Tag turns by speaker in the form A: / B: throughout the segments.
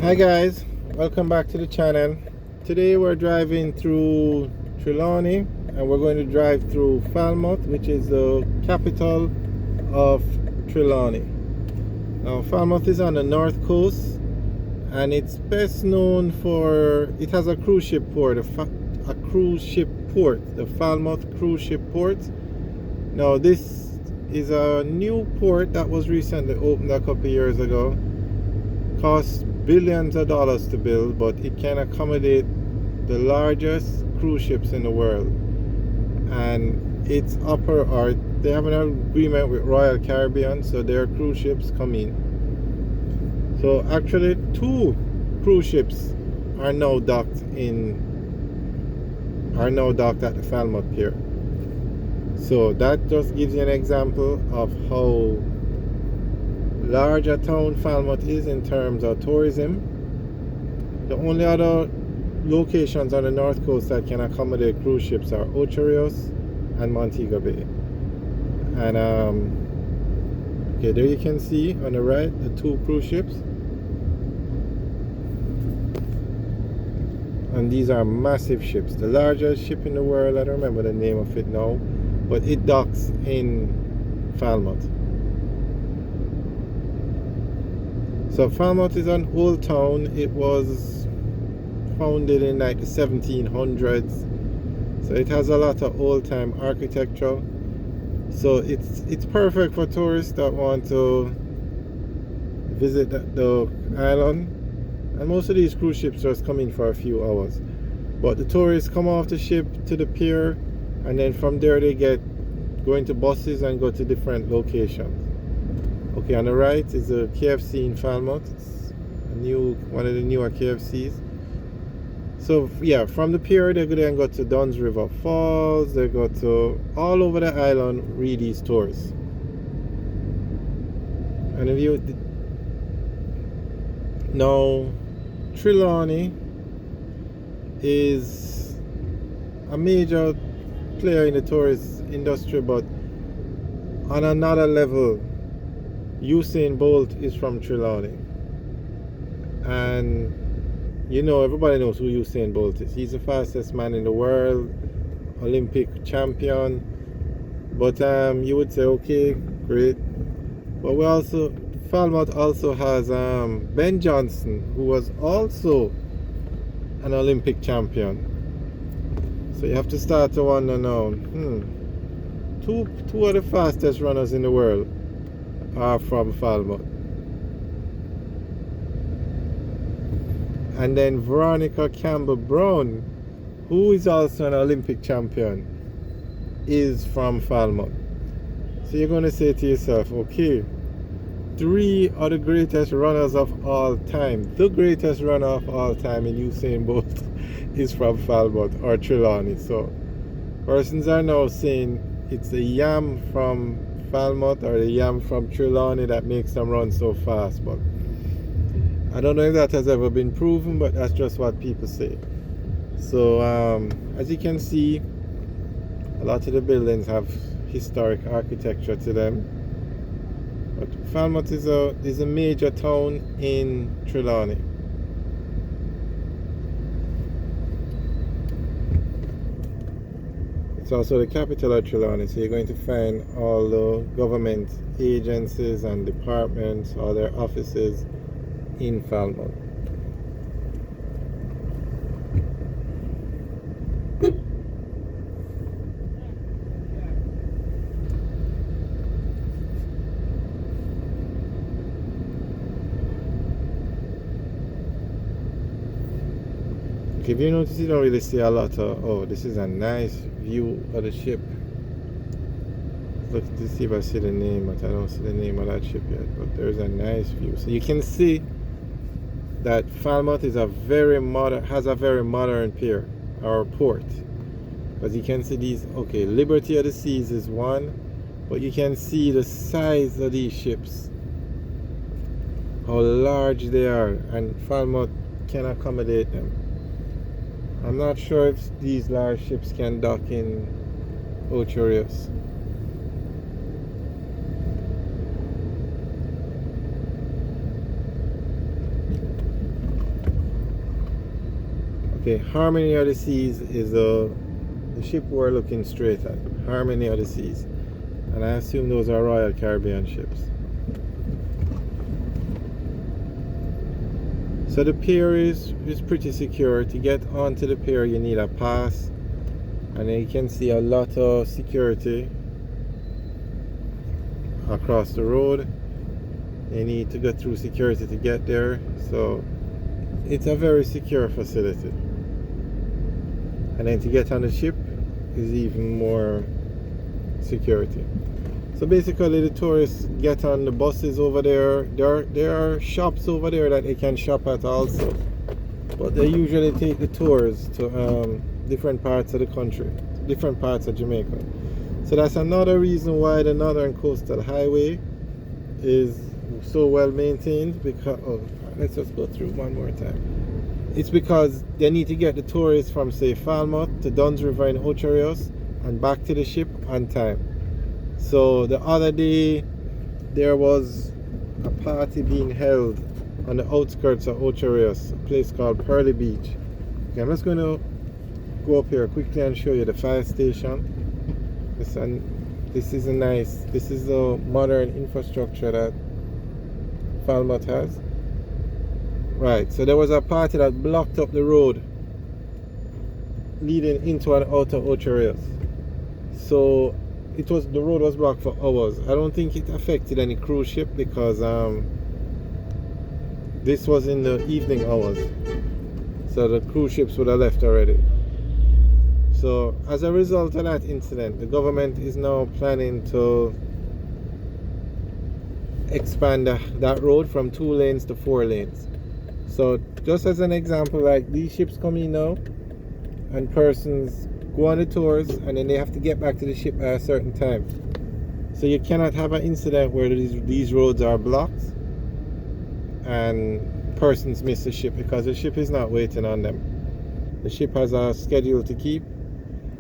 A: Hi guys, welcome back to the channel. Today we're driving through Trelawney and we're going to drive through Falmouth, which is the capital of Trelawney. Now Falmouth is on the north coast and it's best known for, it has a cruise ship port, a cruise ship port, the Falmouth cruise ship port. Now this is a new port that was recently opened a couple years ago. Cost billions of dollars to build, but it can accommodate the largest cruise ships in the world. And it's they have an agreement with Royal Caribbean, so their cruise ships come in. So actually 2 cruise ships are now docked at the Falmouth Pier. So that just gives you an example of how large a town Falmouth is in terms of tourism. The only other locations on the north coast that can accommodate cruise ships are Ocho Rios and Montego Bay. And okay, there you can see on the right the 2 cruise ships, and these are massive ships. The largest ship in the world, I don't remember the name of it now, but it docks in Falmouth. So Falmouth is an old town. It was founded in like the 1700s. So it has a lot of old time architecture. So it's perfect for tourists that want to visit the island. And most of these cruise ships just come in for a few hours. But the tourists come off the ship to the pier, and then from there they go into buses and go to different locations. Okay, on the right is a KFC in Falmouth. It's one of the newer KFCs. So yeah, from the pier they then go to Dunn's River Falls. They go to all over the island, read these tours. And if you now, Trelawney is a major player in the tourist industry, but on another level. Usain Bolt is from Trelawney, and everybody knows who Usain Bolt is. He's the fastest man in the world, Olympic champion. But you would say, okay, great. But Falmouth also has Ben Johnson, who was also an Olympic champion. So you have to start to wonder now, two of the fastest runners in the world are from Falmouth. And then Veronica Campbell Brown, who is also an Olympic champion, is from Falmouth. So you're going to say to yourself, okay, 3 are the greatest runners of all time. The greatest runner of all time in Usain Bolt is from Falmouth or Trelawney. So persons are now saying it's the yam from Falmouth or the yam from Trelawney that makes them run so fast. But I don't know if that has ever been proven, but that's just what people say. So as you can see, a lot of the buildings have historic architecture to them. But Falmouth is a major town in Trelawney. It's also the capital of Trelawney, so you're going to find all the government agencies and departments, all their offices in Falmouth. If you notice, you don't really see a lot of, oh, this is a nice view of the ship. Look to see if I see the name, but I don't see the name of that ship yet. But there's a nice view. So you can see that Falmouth is has a very modern pier or port. Because you can see these, okay, Liberty of the Seas is one, but you can see the size of these ships, how large they are, and Falmouth can accommodate them. I'm not sure if these large ships can dock in Ocho Rios. Okay, Harmony of the Seas is the ship we're looking straight at. Harmony of the Seas. And I assume those are Royal Caribbean ships. So the pier is pretty secure. To get onto the pier you need a pass. And then you can see a lot of security across the road. You need to go through security to get there. So it's a very secure facility. And then to get on the ship is even more security. So basically the tourists get on the buses over there. There are shops over there that they can shop at also. But they usually take the tours to different parts of the country, different parts of Jamaica. So that's another reason why the Northern Coastal Highway is so well maintained. Because let's just go through one more time. It's because they need to get the tourists from, say, Falmouth to Duns River in Ocho Rios and back to the ship on time. So the other day there was a party being held on the outskirts of Ocho Rios, a place called Pearly Beach. Okay, I'm just going to go up here quickly and show you the fire station. This is a modern infrastructure that Falmouth has. Right, so there was a party that blocked up the road leading into and out of Ocho Rios. So the road was blocked for hours. I don't think it affected any cruise ship because this was in the evening hours. So the cruise ships would have left already. So as a result of that incident, the government is now planning to expand that road from 2 lanes to 4 lanes. So just as an example, like these ships come in now and persons go on the tours and then they have to get back to the ship at a certain time. So you cannot have an incident where these roads are blocked and persons miss the ship because the ship is not waiting on them. The ship has a schedule to keep.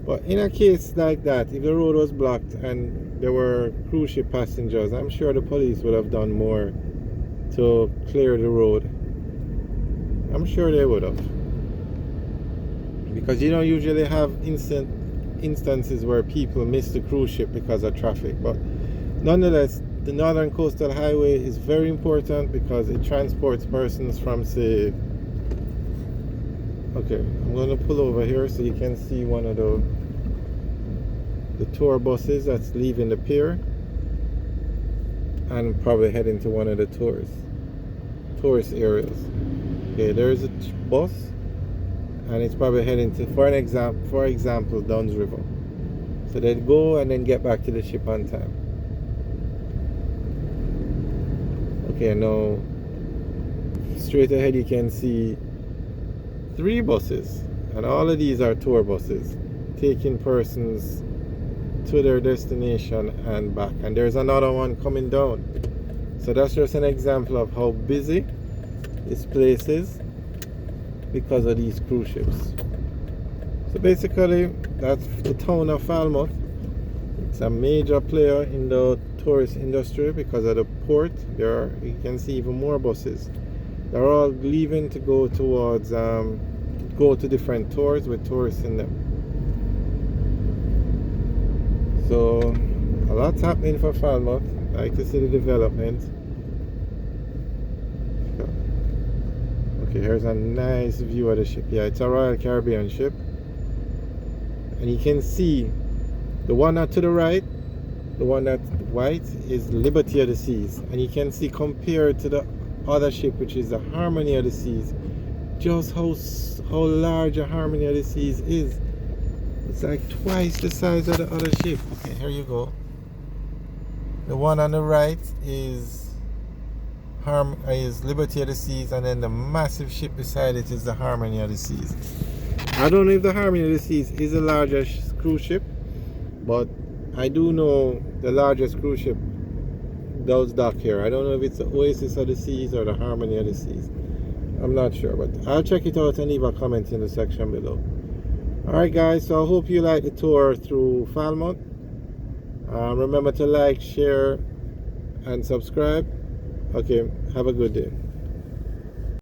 A: But in a case like that, if the road was blocked and there were cruise ship passengers, I'm sure the police would have done more to clear the road. I'm sure they would have. Because you don't usually have instances where people miss the cruise ship because of traffic. But nonetheless, the Northern Coastal Highway is very important because it transports persons from, say, okay, I'm going to pull over here so you can see one of the tour buses that's leaving the pier and probably heading to one of the tourist areas. Okay, there's a bus and it's probably heading to, for example, Duns River. So they'd go and then get back to the ship on time. Okay, now straight ahead you can see 3 buses, and all of these are tour buses taking persons to their destination and back, and there's another one coming down. So that's just an example of how busy this place is because of these cruise ships. So basically that's the town of Falmouth. It's a major player in the tourist industry because of the port. You can see even more buses. They're all leaving to go towards go to different tours with tourists in them. So a lot's happening for Falmouth. I like to see the development. Okay, here's a nice view of the ship. Yeah, it's a Royal Caribbean ship. And you can see the one to the right, the one that's white, is Liberty of the Seas. And you can see compared to the other ship, which is the Harmony of the Seas, just how large a Harmony of the Seas is. It's like twice the size of the other ship. Okay, here you go. The one on the right is Liberty of the Seas, and then the massive ship beside it is the Harmony of the Seas. I don't know if the Harmony of the Seas is the largest cruise ship, but I do know the largest cruise ship does dock here. I don't know if it's the Oasis of the Seas or the Harmony of the Seas. I'm not sure, but I'll check it out and leave a comment in the section below. Alright guys, so I hope you like the tour through Falmouth. Remember to like, share and subscribe. Okay, have a good day.